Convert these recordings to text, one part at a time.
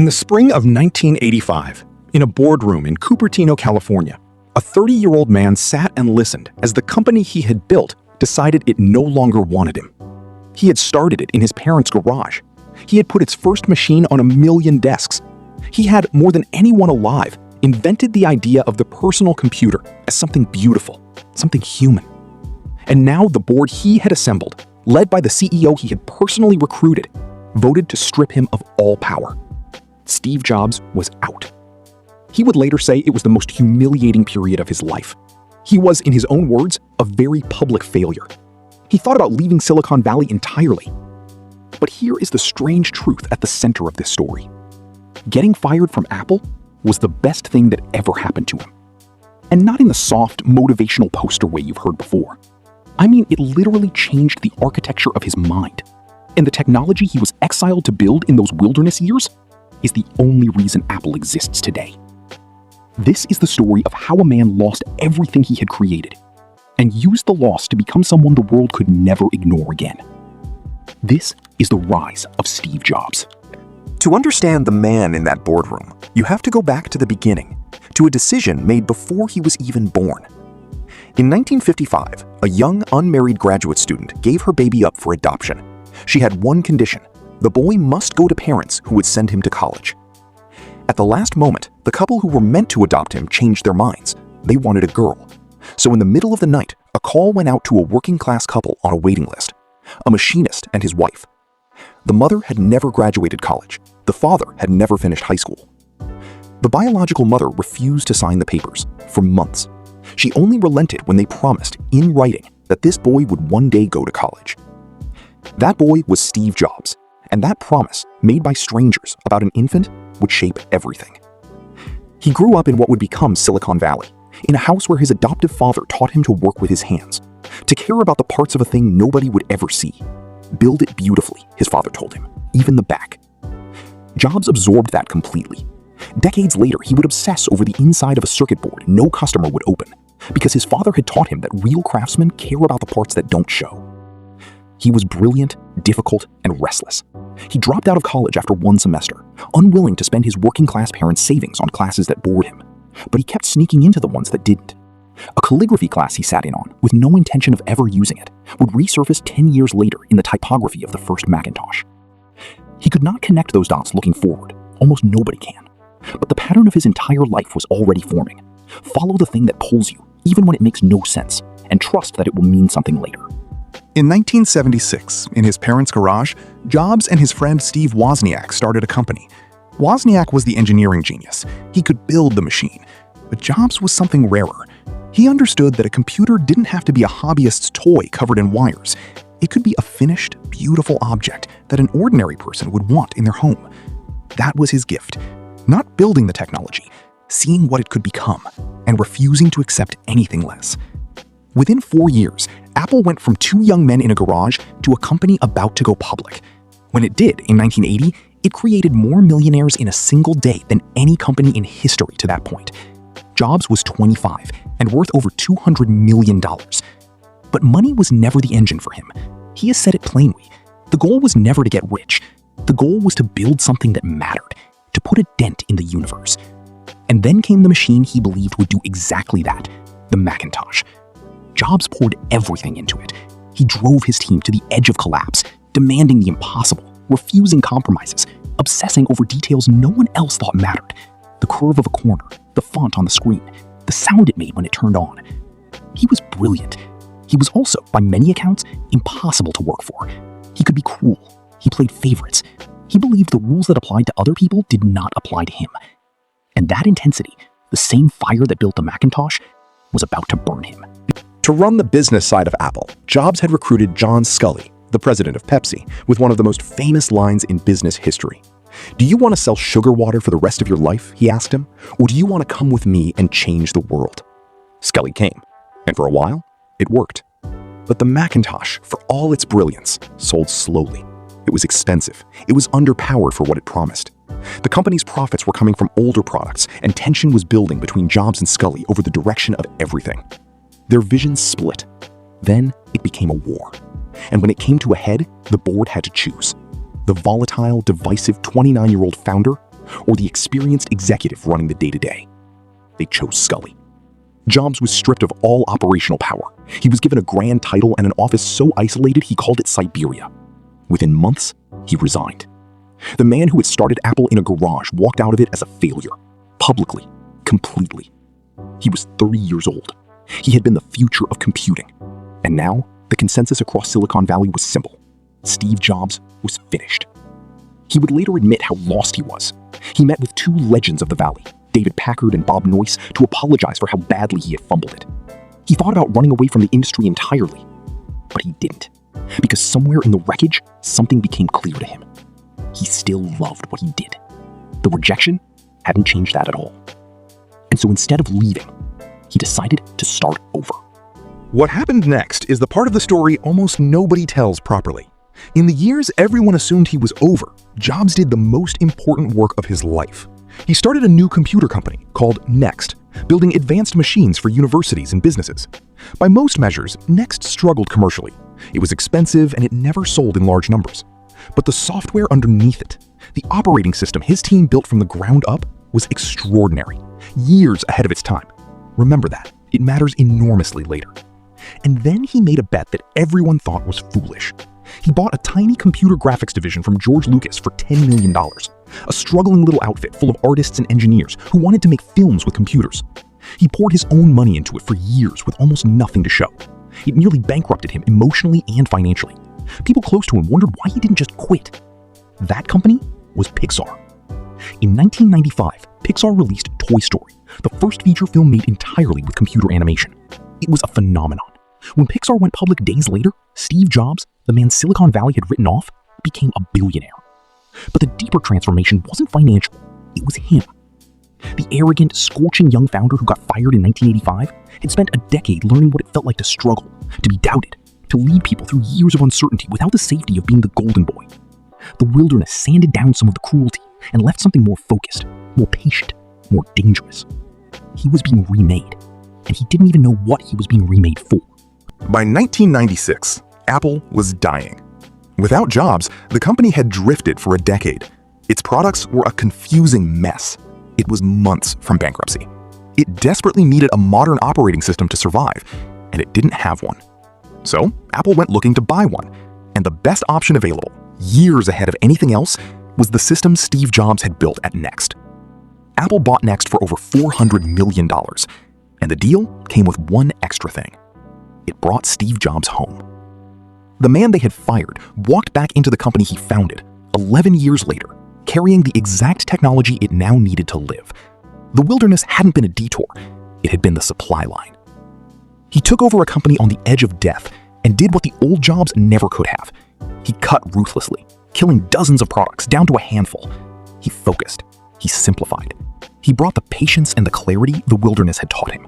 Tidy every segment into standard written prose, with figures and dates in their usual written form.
In the spring of 1985, in a boardroom in Cupertino, California, a 30-year-old man sat and listened as the company he had built decided it no longer wanted him. He had started it in his parents' garage. He had put its first machine on 1 million desks. He had, more than anyone alive, invented the idea of the personal computer as something beautiful, something human. And now the board he had assembled, led by the CEO he had personally recruited, voted to strip him of all power. Steve Jobs was out. He would later say it was the most humiliating period of his life. He was, in his own words, a very public failure. He thought about leaving Silicon Valley entirely. But here is the strange truth at the center of this story. Getting fired from Apple was the best thing that ever happened to him. And not in the soft, motivational poster way you've heard before. I mean, it literally changed the architecture of his mind. And the technology he was exiled to build in those wilderness years is the only reason Apple exists today. This is the story of how a man lost everything he had created and used the loss to become someone the world could never ignore again. This is the rise of Steve Jobs. To understand the man in that boardroom, you have to go back to the beginning, to a decision made before he was even born. In 1955, a young, unmarried graduate student gave her baby up for adoption. She had one condition: the boy must go to parents who would send him to college. At the last moment, the couple who were meant to adopt him changed their minds. They wanted a girl. So in the middle of the night, a call went out to a working-class couple on a waiting list, a machinist and his wife. The mother had never graduated college. The father had never finished high school. The biological mother refused to sign the papers for months. She only relented when they promised, in writing, that this boy would one day go to college. That boy was Steve Jobs, and that promise, made by strangers about an infant, would shape everything. He grew up in what would become Silicon Valley, in a house where his adoptive father taught him to work with his hands, to care about the parts of a thing nobody would ever see. Build it beautifully, his father told him, even the back. Jobs absorbed that completely. Decades later, he would obsess over the inside of a circuit board no customer would open, because his father had taught him that real craftsmen care about the parts that don't show. He was brilliant, difficult, and restless. He dropped out of college after one semester, unwilling to spend his working-class parents' savings on classes that bored him. But he kept sneaking into the ones that didn't. A calligraphy class he sat in on, with no intention of ever using it, would resurface 10 years later in the typography of the first Macintosh. He could not connect those dots looking forward. Almost nobody can. But the pattern of his entire life was already forming. Follow the thing that pulls you, even when it makes no sense, and trust that it will mean something later. In 1976, in his parents' garage, Jobs and his friend Steve Wozniak started a company. Wozniak was the engineering genius. He could build the machine. But Jobs was something rarer. He understood that a computer didn't have to be a hobbyist's toy covered in wires. It could be a finished, beautiful object that an ordinary person would want in their home. That was his gift. Not building the technology, seeing what it could become, and refusing to accept anything less. Within 4 years, Apple went from 2 young men in a garage to a company about to go public. When it did, in 1980, it created more millionaires in a single day than any company in history to that point. Jobs was 25 and worth over $200 million. But money was never the engine for him. He has said it plainly. The goal was never to get rich. The goal was to build something that mattered, to put a dent in the universe. And then came the machine he believed would do exactly that, the Macintosh. Jobs poured everything into it. He drove his team to the edge of collapse, demanding the impossible, refusing compromises, obsessing over details no one else thought mattered. The curve of a corner, the font on the screen, the sound it made when it turned on. He was brilliant. He was also, by many accounts, impossible to work for. He could be cruel. He played favorites. He believed the rules that applied to other people did not apply to him. And that intensity, the same fire that built the Macintosh, was about to burn him. To run the business side of Apple, Jobs had recruited John Sculley, the president of Pepsi, with one of the most famous lines in business history. "Do you want to sell sugar water for the rest of your life?" he asked him. "Or do you want to come with me and change the world?" Sculley came, and for a while, it worked. But the Macintosh, for all its brilliance, sold slowly. It was expensive. It was underpowered for what it promised. The company's profits were coming from older products, and tension was building between Jobs and Sculley over the direction of everything. Their visions split. Then it became a war. And when it came to a head, the board had to choose. The volatile, divisive 29-year-old founder, or the experienced executive running the day-to-day. They chose Scully. Jobs was stripped of all operational power. He was given a grand title and an office so isolated he called it Siberia. Within months, he resigned. The man who had started Apple in a garage walked out of it as a failure, publicly, completely. He was 30 years old. He had been the future of computing. And now, the consensus across Silicon Valley was simple. Steve Jobs was finished. He would later admit how lost he was. He met with two legends of the Valley, David Packard and Bob Noyce, to apologize for how badly he had fumbled it. He thought about running away from the industry entirely, but he didn't, because somewhere in the wreckage, something became clear to him. He still loved what he did. The rejection hadn't changed that at all. And so instead of leaving, he decided to start over. What happened next is the part of the story almost nobody tells properly. In the years everyone assumed he was over, Jobs did the most important work of his life. He started a new computer company called Next, building advanced machines for universities and businesses. By most measures, Next struggled commercially. It was expensive and it never sold in large numbers. But the software underneath it, the operating system his team built from the ground up, was extraordinary, years ahead of its time. Remember that. It matters enormously later. And then he made a bet that everyone thought was foolish. He bought a tiny computer graphics division from George Lucas for $10 million, a struggling little outfit full of artists and engineers who wanted to make films with computers. He poured his own money into it for years with almost nothing to show. It nearly bankrupted him emotionally and financially. People close to him wondered why he didn't just quit. That company was Pixar. In 1995, Pixar released Toy Story, the first feature film made entirely with computer animation. It was a phenomenon. When Pixar went public days later, Steve Jobs, the man Silicon Valley had written off, became a billionaire. But the deeper transformation wasn't financial, it was him. The arrogant, scorching young founder who got fired in 1985 had spent a decade learning what it felt like to struggle, to be doubted, to lead people through years of uncertainty without the safety of being the golden boy. The wilderness sanded down some of the cruelty and left something more focused, more patient, more dangerous. He was being remade, and he didn't even know what he was being remade for. By 1996, Apple was dying. Without Jobs, the company had drifted for a decade. Its products were a confusing mess. It was months from bankruptcy. It desperately needed a modern operating system to survive, and it didn't have one. So, Apple went looking to buy one, and the best option available, years ahead of anything else, was the system Steve Jobs had built at Next. Apple bought Next for over $400 million, and the deal came with one extra thing. It brought Steve Jobs home. The man they had fired walked back into the company he founded 11 years later, carrying the exact technology it now needed to live. The wilderness hadn't been a detour, it had been the supply line. He took over a company on the edge of death and did what the old Jobs never could have. He cut ruthlessly, killing dozens of products down to a handful. He focused, he simplified. He brought the patience and the clarity the wilderness had taught him.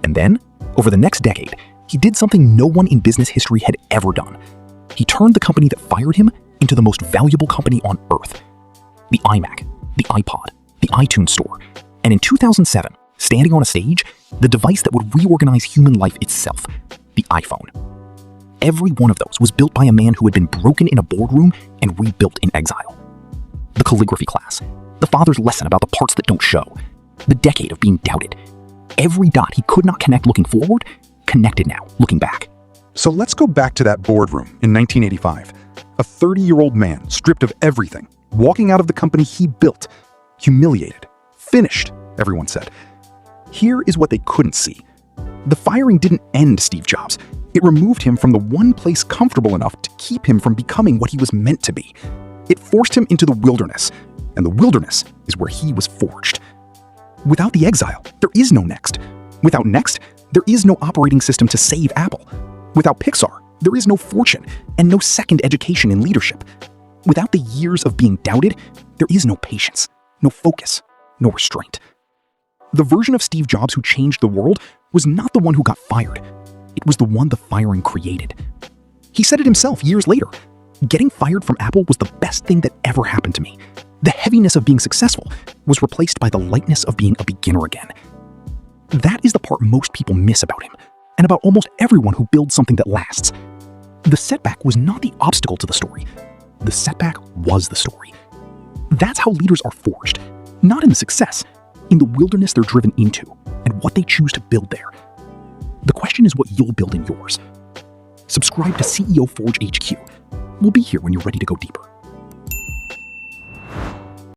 And then, over the next decade, he did something no one in business history had ever done. He turned the company that fired him into the most valuable company on earth. The iMac, the iPod, the iTunes Store, and in 2007, standing on a stage, the device that would reorganize human life itself, the iPhone. Every one of those was built by a man who had been broken in a boardroom and rebuilt in exile. The calligraphy class, the father's lesson about the parts that don't show, the decade of being doubted. Every dot he could not connect looking forward, connected now, looking back. So let's go back to that boardroom in 1985. A 30-year-old man stripped of everything, walking out of the company he built, humiliated, finished, everyone said. Here is what they couldn't see. The firing didn't end Steve Jobs. It removed him from the one place comfortable enough to keep him from becoming what he was meant to be. It forced him into the wilderness, and the wilderness is where he was forged. Without the exile, there is no Next. Without Next, there is no operating system to save Apple. Without Pixar, there is no fortune and no second education in leadership. Without the years of being doubted, there is no patience, no focus, no restraint. The version of Steve Jobs who changed the world was not the one who got fired. It was the one the firing created. He said it himself years later. Getting fired from Apple was the best thing that ever happened to me. The heaviness of being successful was replaced by the lightness of being a beginner again. That is the part most people miss about him, and about almost everyone who builds something that lasts. The setback was not the obstacle to the story. The setback was the story. That's how leaders are forged, not in the success, in the wilderness they're driven into, and what they choose to build there. The question is what you'll build in yours. Subscribe to CEO Forge HQ. We'll be here when you're ready to go deeper.